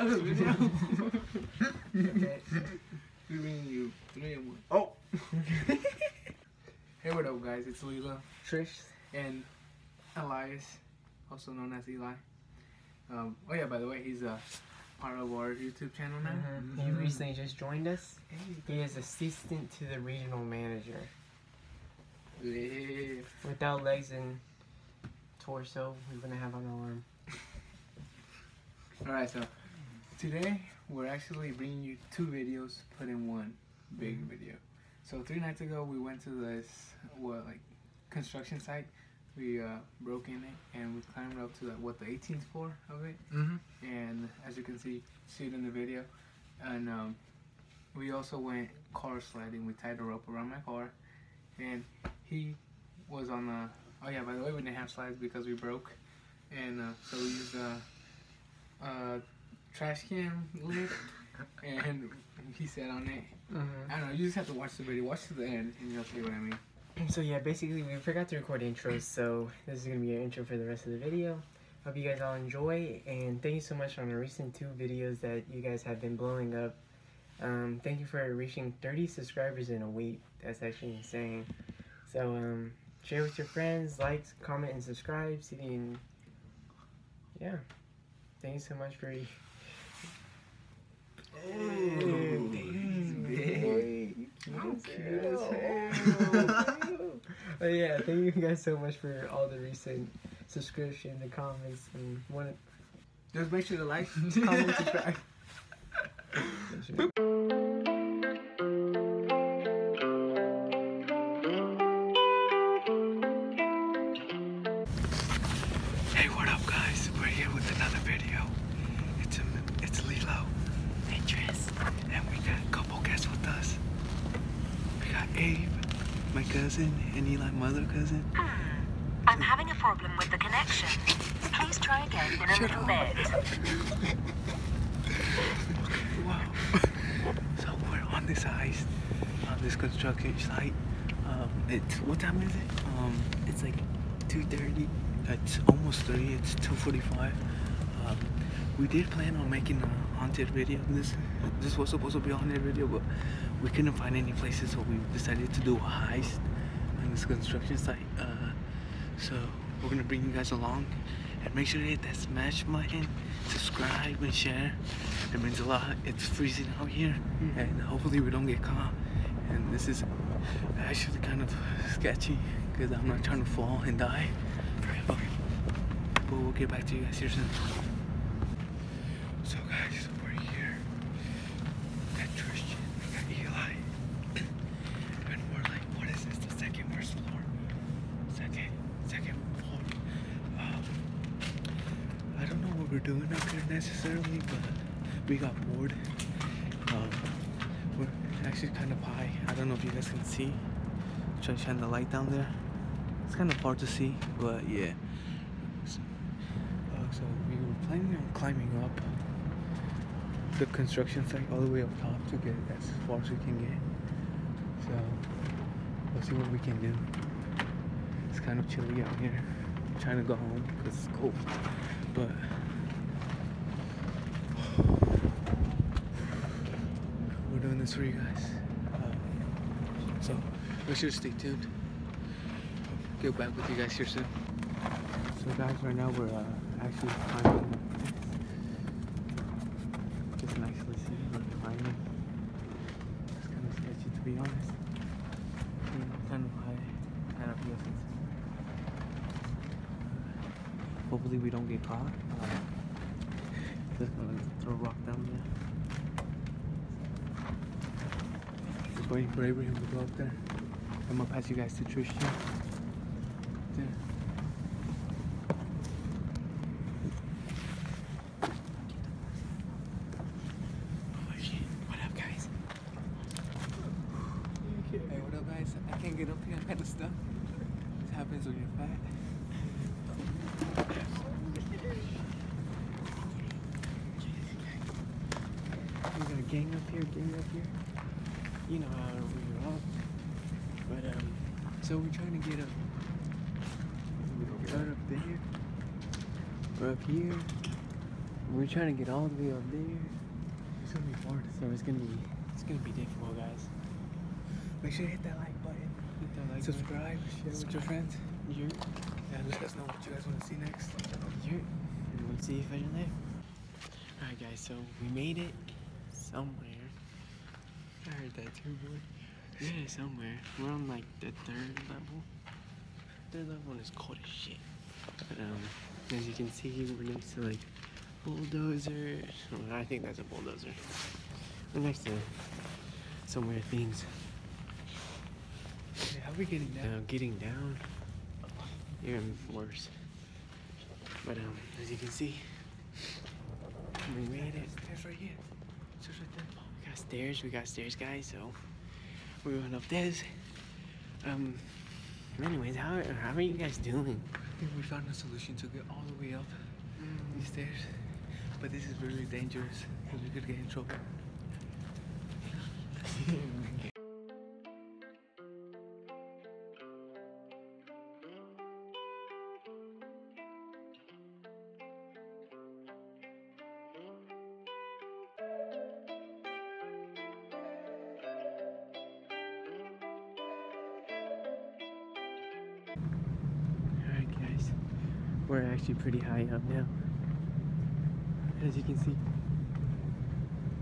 Okay. We're bringing you 3 and 1. Oh! Hey, what up, guys? It's Leela, Trish, and Elias, also known as Eli. Oh yeah, by the way, he's a part of our YouTube channel now. He recently just joined us. He is assistant to the regional manager. Yeah. Without legs and torso, we're gonna have an arm. Alright, so today we're actually bringing you 2 videos put in one big video. So 3 nights ago we went to this construction site. We broke in it and we climbed up to the 18th floor of it. And as you can see it in the video. And we also went car sledding. We tied a rope around my car, and he was on the. Oh yeah, by the way, we didn't have slides because we broke, and so we used a trash can lid, and he sat on it. I don't know. You just have to watch the video. Watch to the end, and you'll see what I mean. So yeah, basically we forgot to record intros, so this is gonna be our intro for the rest of the video. Hope you guys all enjoy, and thank you so much on the recent 2 videos that you guys have been blowing up. Thank you for reaching 30 subscribers in a week. That's actually insane. So share with your friends, like, comment, and subscribe. See you in, yeah. Thank you so much for. Oh yeah, thank you guys so much for all the recent subscriptions and comments and what. Just make sure to like, comment, subscribe. Hey, what up, guys? We're here with another video. It's Lilo and Tris, and we got a couple guests with us. We got Abe, my cousin, and Eli, my other cousin. I'm having a problem with the connection. Please try again in a little bit. Wow. So we're on this ice, on this construction site. It's, what time is it? It's like 2:30. It's almost 3. It's 2:45. We did plan on making a haunted video. This was supposed to be a haunted video, but we couldn't find any places, so we decided to do a heist on this construction site. So we're gonna bring you guys along, and make sure to hit that smash button, subscribe, and share. It means a lot. It's freezing out here, and hopefully we don't get caught. And this is actually kind of sketchy because I'm not trying to fall and die. But we'll get back to you guys here soon. So guys, we're here. We got Tristian, we got Eli, and we're like, what is this? The second first floor? Second floor. I don't know what we're doing up here necessarily, but we got bored. We're actually kind of high. I don't know if you guys can see. Try to shine the light down there. It's kind of hard to see, but yeah. So we were planning on climbing up the construction site all the way up top to get as far as we can get. So we'll see what we can do. It's kind of chilly out here. I'm trying to go home because it's cold, but we're doing this for you guys. So make sure to stay tuned. Get back with you guys here soon. So guys, right now we're actually climbing. Just nicely see we're climbing. It's kind of sketchy, to be honest. Kind of high. Kind of yes. Hopefully we don't get caught. Just gonna throw a rock down there. Just waiting for Abraham to go up there. I'm gonna pass you guys to Tristian. There. What up, guys? Hey, what up, guys? I can't get up here. I'm kind of stuck. This happens when you're fat. We got a gang up here, You know how we're up. But, so we're trying to get up. Right up there. We're up here. We're trying to get all the way up there. It's gonna be hard. So it's gonna be difficult, guys. Make sure you hit that like button. Hit that like Subscribe. Share with your friends. Yeah. And let us know what you guys want to see next. Yeah. And we'll see you if you're there. Alright guys, so we made it somewhere. I heard that too, boy. We made it somewhere. We're on like the third level. Third level is cold as shit. But as you can see, we're next to like bulldozer. Well, I think that's a bulldozer. We're next to some weird things. How are we getting down? Getting down, even worse. But as you can see, we made it. Stairs right here. Stairs right there. We got stairs, guys. So we went up this. Anyways, how are you guys doing? I think we found a solution to get all the way up these stairs, but this is really dangerous because we could get in trouble. Alright guys, we're actually pretty high up now. As you can see,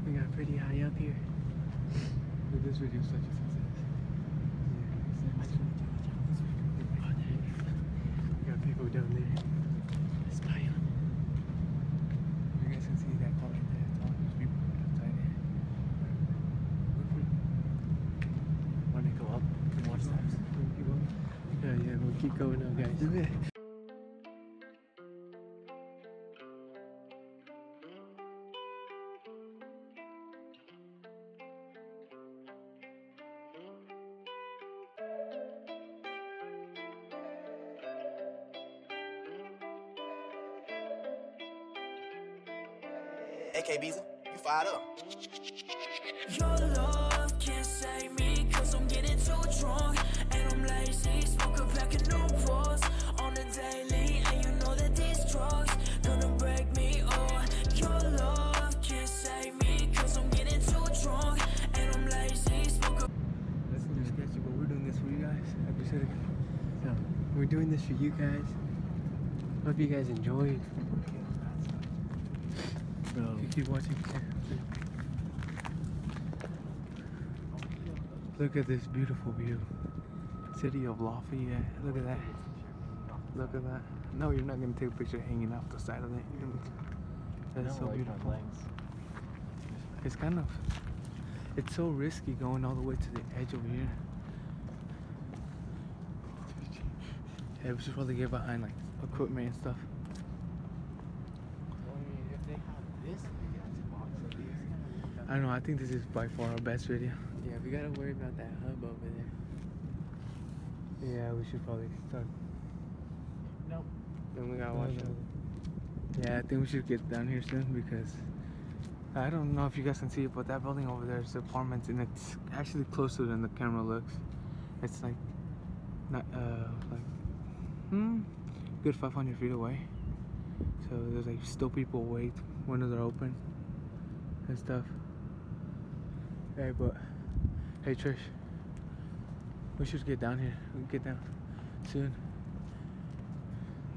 we got pretty high up here. But this video is such a success. We got people down there. Spy on. You guys can see that car right there. It's all those people outside there. Want to go up and watch that? Yeah, we'll keep going now, guys. Do it. AK Beezer, you fired up. Your love can't save me, cause I'm getting too drunk and I'm lazy. Smoke a pack of Newports on the daily, and you know that these drugs gonna break me. Oh, your love can't save me, cause I'm getting too drunk and I'm lazy. Smoke a That's a little sketchy, but we're doing this for you guys. Like we said again. So, we're doing this for you guys. Hope you guys enjoyed. Bro. You keep watching. Look at this beautiful view. City of Lafayette. Look at that. Look at that. No, you're not gonna take a picture hanging off the side of it. That's so beautiful. It's kind of, it's so risky going all the way to the edge over here. Yeah, we should probably get behind like equipment and stuff. If they have this big box of these, I don't know, I think this is by far our best video. yeah, we gotta worry about that hub over there. Yeah, we should probably start. Nope. Then we gotta watch it. Yeah, I think we should get down here soon because I don't know if you guys can see it, but that building over there is apartments and it's actually closer than the camera looks. It's like not good 500 feet away. So there's like still people awake, windows are open and stuff. Hey, but hey Trish, we should get down here. We can get down soon.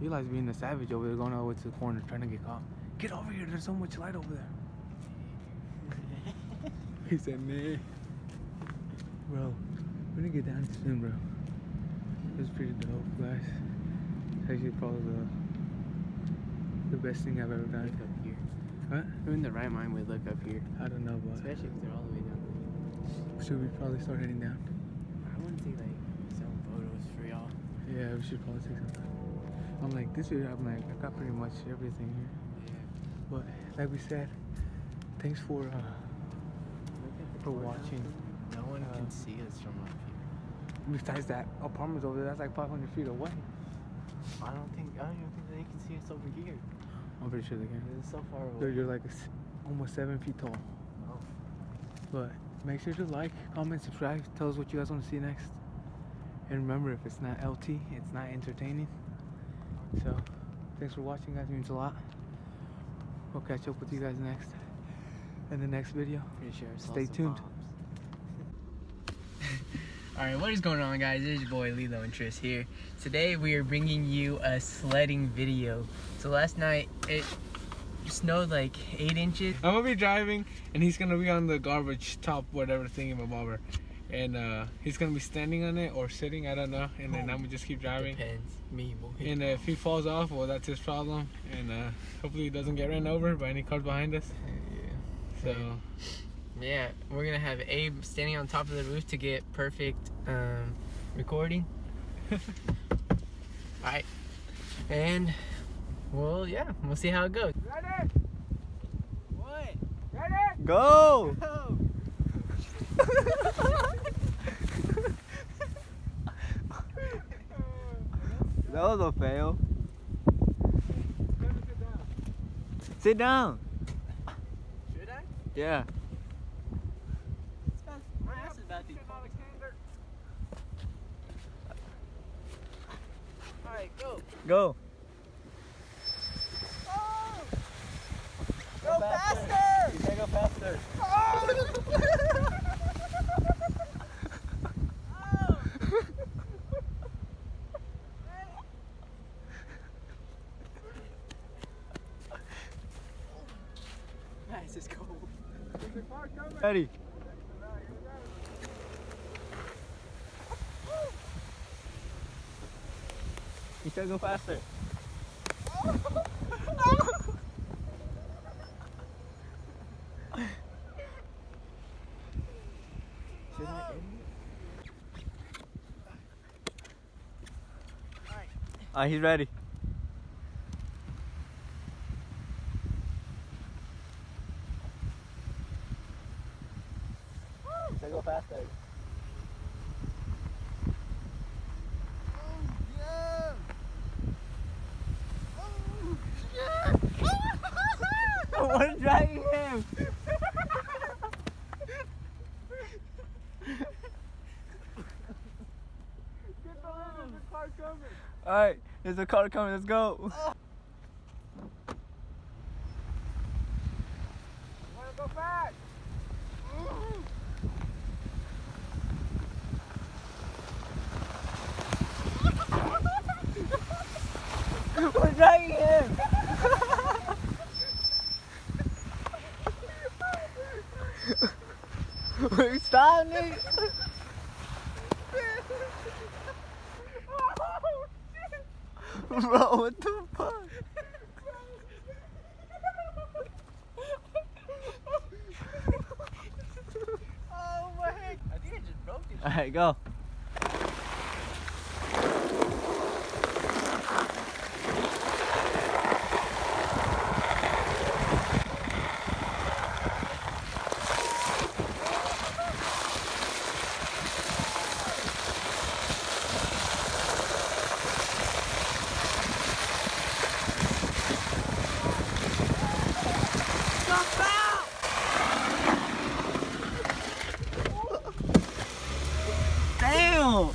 Eli's being a savage over there, going all the way to the corner, trying to get caught. Get over here, there's so much light over there. He said, nah. Bro, we're gonna get down soon, bro. This is pretty dope, guys. It's actually probably the best thing I've ever done. Look up here. What? Who in the right mind would look up here? I don't know, but Especially if they're all the way down should we probably start heading down? there. I want to take like some photos for y'all. Yeah, we should probably take some. I'm like, this video, I'm like, I got pretty much everything here. Yeah. But like we said, thanks for watching. No one can see us from up here. Besides that, apartments over there, that's like 500 feet away. I don't even think they can see us over here. I'm pretty sure they can. It's so far away. Dude, you're like almost 7 feet tall. Oh. But make sure to like, comment, subscribe, tell us what you guys want to see next. And remember, if it's not LT, it's not entertaining. So, thanks for watching, guys. It means a lot. We'll catch up with you guys next in the next video. Pretty sure. Stay tuned. Alright, what is going on, guys? It's your boy Lilo and Tris here. Today we are bringing you a sledding video. So last night it snowed like 8 inches. I'm gonna be driving and he's gonna be on the garbage top whatever thingamabobber. And he's gonna be standing on it or sitting, I don't know. And then I'm gonna just keep driving. Depends. Me, boy. And if he falls off, well, that's his problem. And hopefully he doesn't get ran over by any cars behind us. Yeah. So yeah, we're gonna have Abe standing on top of the roof to get perfect recording. Alright. And well, yeah, we'll see how it goes. ready? What? Ready? Go! Go! That was a fail. Sit down. Should I? Yeah. My ass is about to fall. Alright, go. Go. Go faster! You gotta go faster. Nice, let's go. Ready. You gotta go faster. Should I end it? Alright, he's ready. Gotta go faster. What's dragging him? Alright, there's a car coming, let's go. Wanna go fast? What's dragging him? Stop me! Bro, what the fuck? Oh my heck! I think I just broke it. Alright, go. Damn!